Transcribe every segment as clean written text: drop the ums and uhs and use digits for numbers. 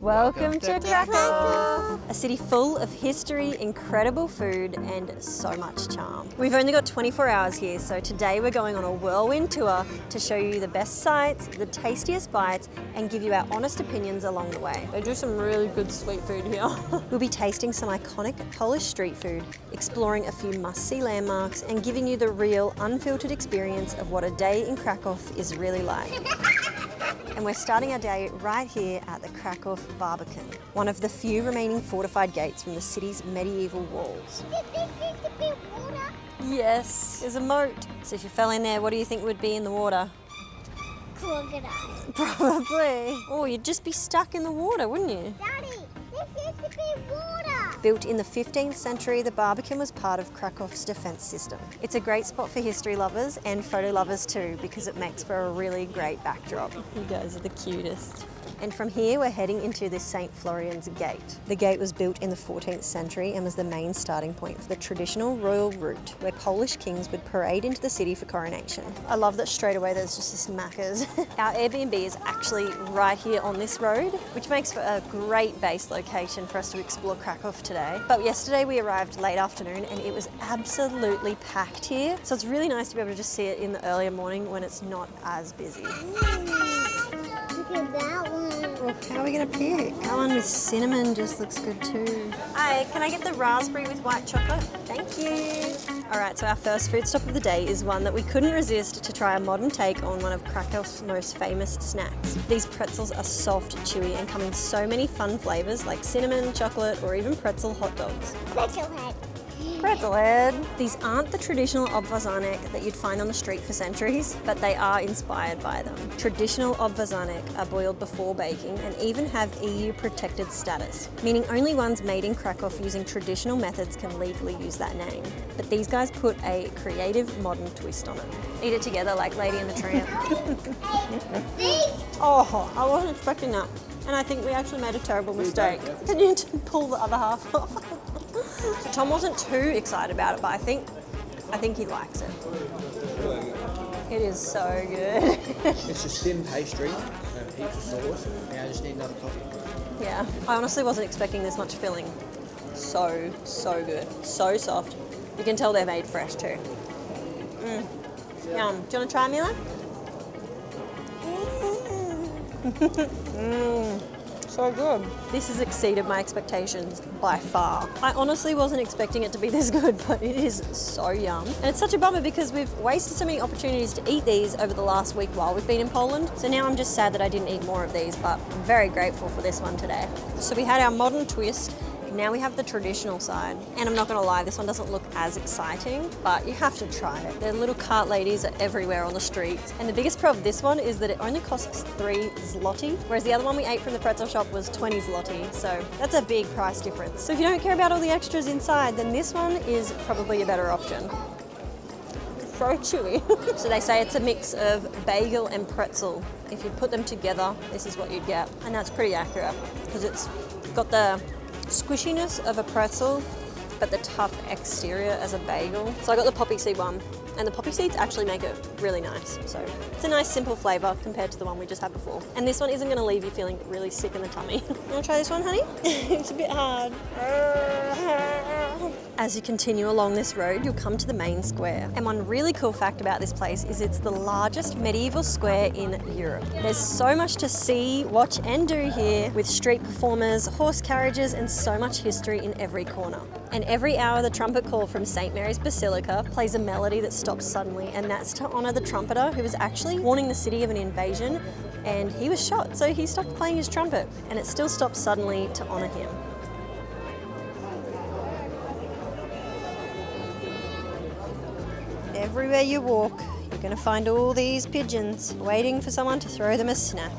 Welcome to Krakow! A city full of history, incredible food, and so much charm. We've only got 24 hours here, so today we're going on a whirlwind tour to show you the best sights, the tastiest bites, and give you our honest opinions along the way. They do some really good sweet food here. We'll be tasting some iconic Polish street food, exploring a few must-see landmarks, and giving you the real, unfiltered experience of what a day in Krakow is really like. And we're starting our day right here at the Krakow Barbican, one of the few remaining fortified gates from the city's medieval walls. Yes, there's a moat. So if you fell in there, what do you think would be in the water? Crocodile. Probably. Oh, you'd just be stuck in the water, wouldn't you? Daddy, this used to be water. Built in the 15th century, the Barbican was part of Krakow's defence system. It's a great spot for history lovers and photo lovers too, because it makes for a really great backdrop. You guys are the cutest. And from here, we're heading into the St. Florian's Gate. The gate was built in the 14th century and was the main starting point for the traditional royal route, where Polish kings would parade into the city for coronation. I love that straight away there's just this Macca's. Our Airbnb is actually right here on this road, which makes for a great base location for us to explore Krakow today. But yesterday we arrived late afternoon and it was absolutely packed here. So it's really nice to be able to just see it in the earlier morning when it's not as busy. Look at that one. Well, how are we going to pick? That one with cinnamon just looks good too. Hi, can I get the raspberry with white chocolate? Thank you. All right, so our first food stop of the day is one that we couldn't resist to try a modern take on one of Krakow's most famous snacks. These pretzels are soft, chewy, and come in so many fun flavors like cinnamon, chocolate, or even pretzel hot dogs. Pretzel head. Pretzel head. These aren't the traditional Obwarzanek that you'd find on the street for centuries, but they are inspired by them. Traditional Obwarzanek are boiled before baking and even have EU protected status, meaning only ones made in Krakow using traditional methods can legally use that name. But these guys put a creative modern twist on it. Eat it together like Lady and the Tramp. Oh, I wasn't expecting that. And I think we actually made a terrible mistake. Can you pull the other half off? So Tom wasn't too excited about it, but I think he likes it. It is so good. It's just thin pastry and heaps of sauce. Now I just need another coffee. Yeah, I honestly wasn't expecting this much filling. So good. So soft. You can tell they're made fresh too. Yum. Do you want to try, Mila? So good. This has exceeded my expectations by far. I honestly wasn't expecting it to be this good, but it is so yum. And it's such a bummer because we've wasted so many opportunities to eat these over the last week while we've been in Poland. So now I'm just sad that I didn't eat more of these, but I'm very grateful for this one today. So we had our modern twist. Now we have the traditional side. And I'm not gonna lie, this one doesn't look as exciting, but you have to try it. The little cart ladies are everywhere on the streets. And the biggest pro of this one is that it only costs 3 zloty, whereas the other one we ate from the pretzel shop was 20 zloty. So that's a big price difference. So if you don't care about all the extras inside, then this one is probably a better option. So chewy. So they say it's a mix of bagel and pretzel. If you put them together, this is what you'd get. And that's pretty accurate because it's got the squishiness of a pretzel, but the tough exterior as a bagel. So I got the poppy seed one, and the poppy seeds actually make it really nice. So it's a nice simple flavour compared to the one we just had before. And this one isn't going to leave you feeling really sick in the tummy. You want to try this one, honey? It's a bit hard. As you continue along this road, you'll come to the main square. And one really cool fact about this place is it's the largest medieval square in Europe. There's so much to see, watch and do here, with street performers, horse carriages, and so much history in every corner. And every hour the trumpet call from St. Mary's Basilica plays a melody that stops suddenly, and that's to honour the trumpeter who was actually warning the city of an invasion, and he was shot, so he stopped playing his trumpet, and it still stops suddenly to honour him. Everywhere you walk, you're going to find all these pigeons waiting for someone to throw them a snack.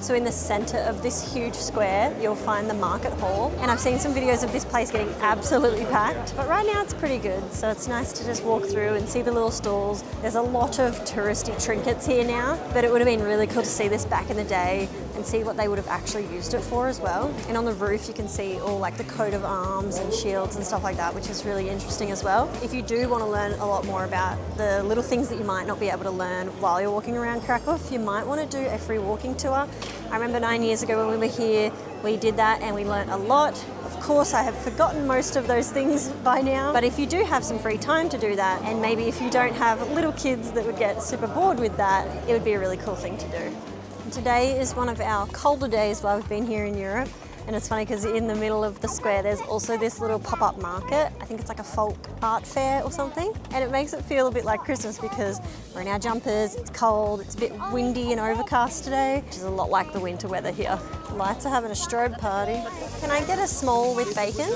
So in the centre of this huge square, you'll find the market hall. And I've seen some videos of this place getting absolutely packed, but right now it's pretty good. So it's nice to just walk through and see the little stalls. There's a lot of touristy trinkets here now, but it would have been really cool to see this back in the day and see what they would have actually used it for as well. And on the roof, you can see all like the coat of arms and shields and stuff like that, which is really interesting as well. If you do want to learn a lot more about the little things that you might not be able to learn while you're walking around Krakow, you might want to do a free walking tour. I remember 9 years ago when we were here, We did that and we learnt a lot. Of course, I have forgotten most of those things by now, but if you do have some free time to do that, and maybe if you don't have little kids that would get super bored with that, it would be a really cool thing to do. And today is one of our colder days while we've been here in Europe. And it's funny because in the middle of the square there's also this little pop-up market. I think it's like a folk art fair or something. And it makes it feel a bit like Christmas because we're in our jumpers, it's cold, it's a bit windy and overcast today, which is a lot like the winter weather here. The lights are having a strobe party. Can I get a small with bacon?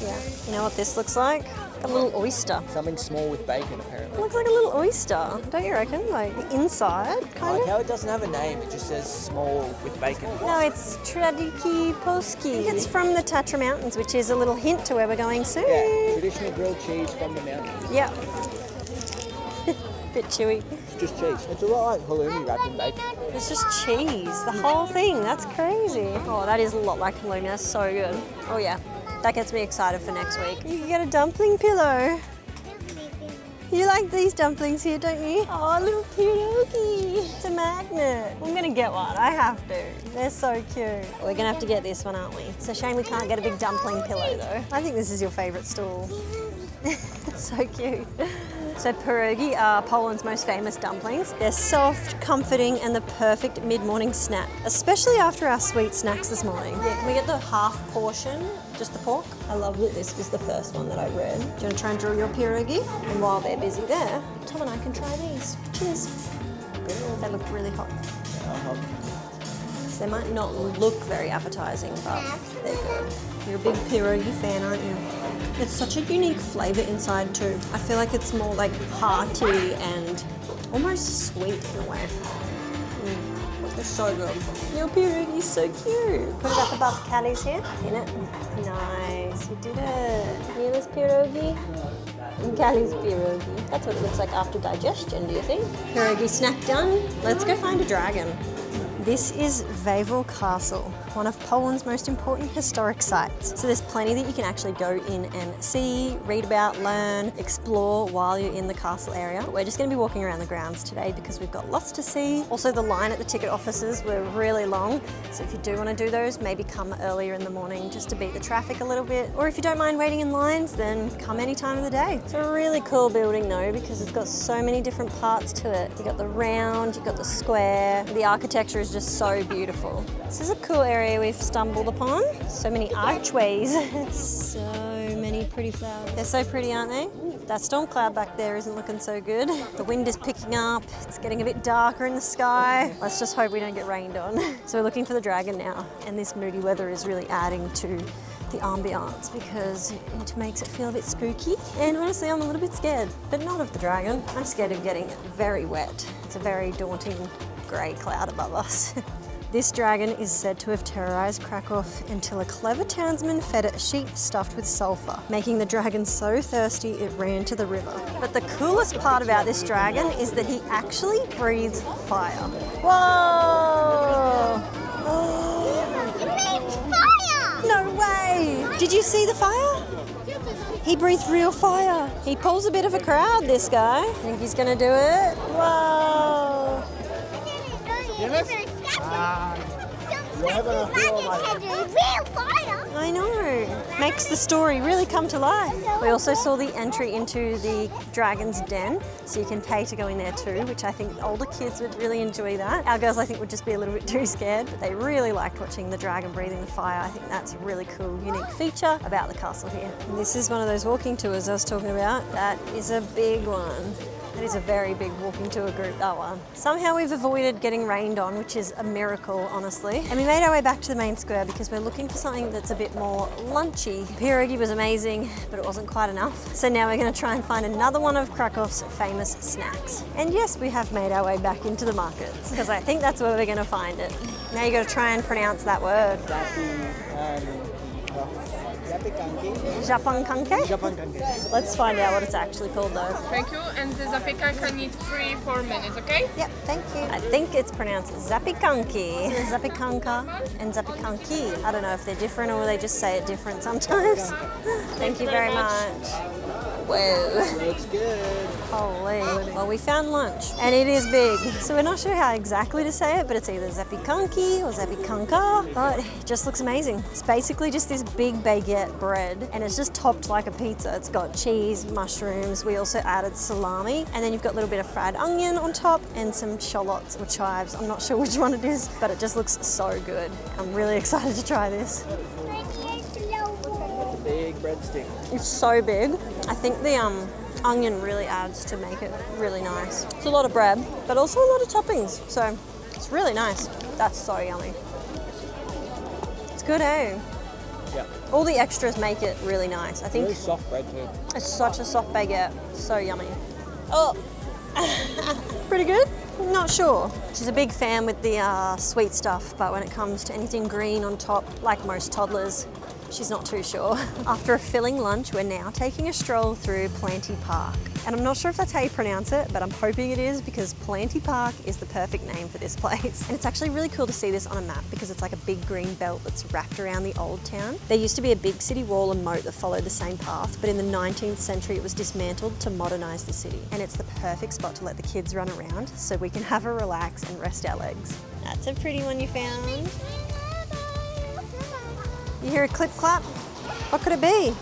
Yeah. You know what this looks like? A little oyster. Something small with bacon, apparently. It looks like a little oyster, don't you reckon? Like the inside, I kind like of. how it doesn't have a name, it just says small with bacon. No, it's Tradiki Polski. It's from the Tatra Mountains, which is a little hint to where we're going soon. Yeah, traditional grilled cheese from the mountains. Yep. Bit chewy. It's just cheese. It's a lot like halloumi wrapped in bacon. It's just cheese, the whole thing. That's crazy. Oh, that is a lot like halloumi. That's so good. Oh yeah, that gets me excited for next week. You can get a dumpling pillow. You like these dumplings here, don't you? Oh, a little pierogi. It's a magnet. I'm gonna get one. I have to. They're so cute. We're gonna have to get this one, aren't we? It's a shame we can't get a big dumpling pillow though. I think this is your favourite stool. So cute. So pierogi are Poland's most famous dumplings. They're soft, comforting, and the perfect mid-morning snack, especially after our sweet snacks this morning. Yeah, can we get the half portion, just the pork? I love that this was the first one that I read. Do you want to try and draw your pierogi? And while they're busy there, Tom and I can try these. Cheers. They look really hot. They might not look very appetizing, but they're good. You're a big pierogi fan, aren't you? It's such a unique flavour inside too. I feel like it's more like hearty and almost sweet in a way. They're so good. Your pierogi's so cute. What about the buff caddies here? In it? Nice, you did it. Mila's pierogi? And Callie's pierogi. That's what it looks like after digestion, do you think? Pierogi snack done. Let's go find a dragon. This is Wawel Castle, one of Poland's most important historic sites. So there's plenty that you can actually go in and see, read about, learn, explore while you're in the castle area. But we're just going to be walking around the grounds today because we've got lots to see. Also, the line at the ticket offices were really long. So if you do want to do those, maybe come earlier in the morning just to beat the traffic a little bit. Or if you don't mind waiting in lines, then come any time of the day. It's a really cool building though because it's got so many different parts to it. You've got the round, you've got the square. The architecture is just so beautiful. This is a cool area we've stumbled upon. So many archways. So many pretty flowers. They're so pretty, aren't they? That storm cloud back there isn't looking so good. The wind is picking up. It's getting a bit darker in the sky. Let's just hope we don't get rained on. So we're looking for the dragon now. And this moody weather is really adding to the ambiance because it makes it feel a bit spooky. And honestly, I'm a little bit scared, but not of the dragon. I'm scared of getting very wet. It's a very daunting grey cloud above us. This dragon is said to have terrorised Krakow until a clever townsman fed it a sheep stuffed with sulphur, making the dragon so thirsty it ran to the river. But the coolest part about this dragon is that he actually breathes fire. Whoa! It makes fire! No way! Did you see the fire? He breathed real fire. He pulls a bit of a crowd, this guy. Think he's gonna do it? Whoa! I know. Makes the story really come to life. We also saw the entry into the dragon's den, so you can pay to go in there too, which I think older kids would really enjoy that. Our girls, I think, would just be a little bit too scared, but they really liked watching the dragon breathing the fire. I think that's a really cool, unique feature about the castle here. And this is one of those walking tours I was talking about. That is a big one. That is a very big walking tour group, that one. Somehow we've avoided getting rained on, which is a miracle, honestly. And we made our way back to the main square because we're looking for something that's a bit more lunchy. Pierogi was amazing, but it wasn't quite enough. So now we're going to try and find another one of Krakow's famous snacks. And yes, we have made our way back into the markets because I think that's where we're going to find it. Now you got to try and pronounce that word. Zapiekanka? Let's find out what it's actually called though. Thank you. And the zapiekanka needs 3-4 minutes, okay? Yep, thank you. I think it's pronounced Zapiekanki. Zapiekanka and Zapiekanki. I don't know if they're different or they just say it different sometimes. Thank you very much. Whoa. Looks good. Holy. Well, we found lunch, and it is big. So we're not sure how exactly to say it, but it's either Zapiekanki or Zapiekanka, but it just looks amazing. It's basically just this big baguette bread, and it's just topped like a pizza. It's got cheese, mushrooms. We also added salami, and then you've got a little bit of fried onion on top and some shallots or chives. I'm not sure which one it is, but it just looks so good. I'm really excited to try this. Big breadstick. It's so big. I think the onion really adds to make it really nice. It's a lot of bread, but also a lot of toppings, so it's really nice. That's so yummy. It's good, eh? Yeah. All the extras make it really nice. I think Really soft bread too. it's such a soft baguette. So yummy. Oh, pretty good? Not sure. She's a big fan with the sweet stuff, but when it comes to anything green on top, like most toddlers, she's not too sure. After a filling lunch, we're now taking a stroll through Planty Park. And I'm not sure if that's how you pronounce it, but I'm hoping it is because Planty Park is the perfect name for this place. And it's actually really cool to see this on a map because it's like a big green belt that's wrapped around the old town. There used to be a big city wall and moat that followed the same path, but in the 19th century it was dismantled to modernise the city. And it's the perfect spot to let the kids run around so we can have a relax and rest our legs. That's a pretty one you found. You hear a clip clap? What could it be?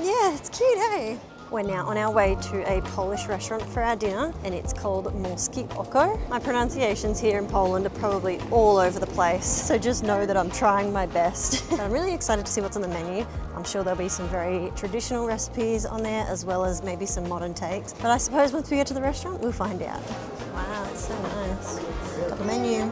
Yeah, it's cute, hey? We're now on our way to a Polish restaurant for our dinner, and it's called Morskie Oko. My pronunciations here in Poland are probably all over the place, so just know that I'm trying my best. But I'm really excited to see what's on the menu. I'm sure there'll be some very traditional recipes on there, as well as maybe some modern takes. But I suppose once we get to the restaurant, we'll find out. Wow, it's so nice. Got the menu.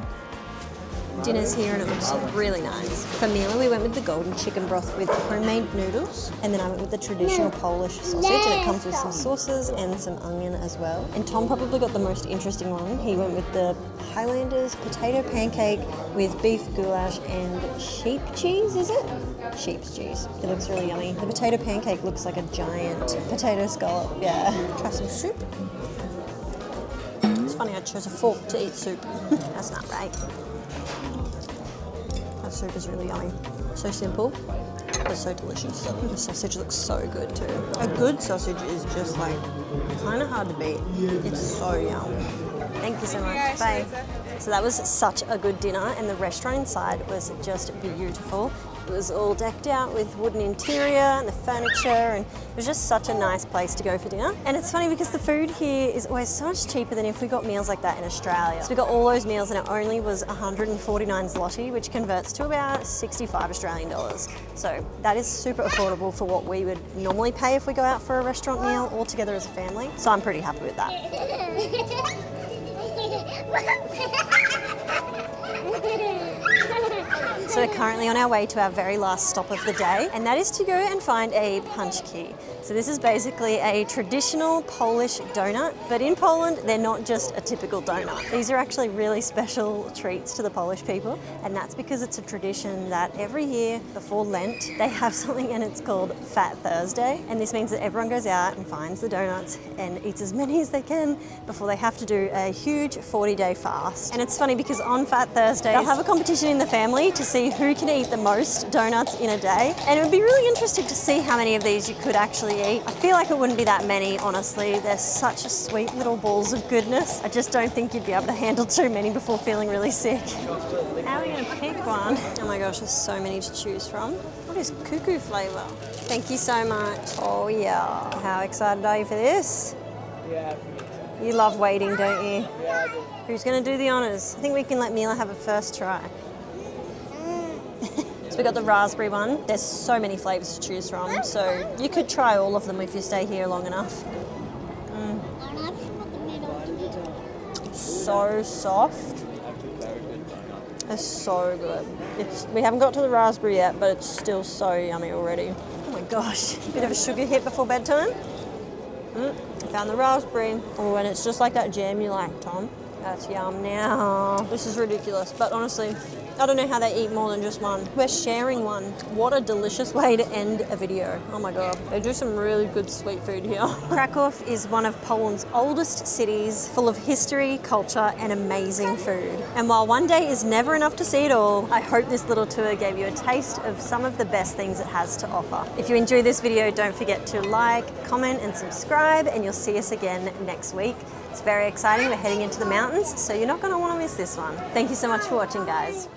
Dinner's here and it looks really nice. For meal, we went with the golden chicken broth with homemade noodles, and then I went with the traditional Polish sausage, and it comes with some sauces and some onion as well. And Tom probably got the most interesting one. He went with the Highlanders potato pancake with beef goulash and sheep cheese, is it? Sheep's cheese. It looks really yummy. The potato pancake looks like a giant potato scallop. Yeah. Try some soup. It's funny, I chose a fork to eat soup. That's not right. That soup is really yummy. So simple, but so delicious. The sausage looks so good too. A good sausage is just like kind of hard to beat. It's so yum. Thank you so much. Bye. So that was such a good dinner, and the restaurant inside was just beautiful. It was all decked out with wooden interior and the furniture, and it was just such a nice place to go for dinner. And it's funny because the food here is always so much cheaper than if we got meals like that in Australia. So we got all those meals and it only was 149 zloty, which converts to about 65 Australian dollars. So that is super affordable for what we would normally pay if we go out for a restaurant meal all together as a family. So I'm pretty happy with that. So we're currently on our way to our very last stop of the day, and that is to go and find a punchki. So this is basically a traditional Polish donut, but in Poland they're not just a typical donut. These are actually really special treats to the Polish people, and that's because it's a tradition that every year before Lent they have something, and it's called Fat Thursday, and this means that everyone goes out and finds the donuts and eats as many as they can before they have to do a huge 40-day fast. And it's funny because on Fat Thursday they'll have a competition in the family to see who can eat the most donuts in a day, and it would be really interesting to see how many of these you could actually eat. I feel like it wouldn't be that many, honestly. They're such sweet little balls of goodness. I just don't think you'd be able to handle too many before feeling really sick. How are we going to pick one? Oh my gosh, there's so many to choose from. What is cuckoo flavour? Thank you so much. Oh yeah. How excited are you for this? Yeah. You love waiting, don't you? Yeah, I do. Who's going to do the honours? I think we can let Mila have a first try. So we got the raspberry one. There's so many flavours to choose from, so you could try all of them if you stay here long enough. So soft. It's so good. We haven't got to the raspberry yet, but it's still so yummy already. Oh my gosh, bit of a sugar hit before bedtime. I found the raspberry. Oh, and it's just like that jam you like, Tom. That's yum now. This is ridiculous, but honestly, I don't know how they eat more than just one. We're sharing one. What a delicious way to end a video. Oh my God. They do some really good sweet food here. Krakow is one of Poland's oldest cities, full of history, culture, and amazing food. And while one day is never enough to see it all, I hope this little tour gave you a taste of some of the best things it has to offer. If you enjoyed this video, don't forget to like, comment, and subscribe, and you'll see us again next week. It's very exciting. We're heading into the mountains, so you're not going to want to miss this one. Thank you so much for watching, guys.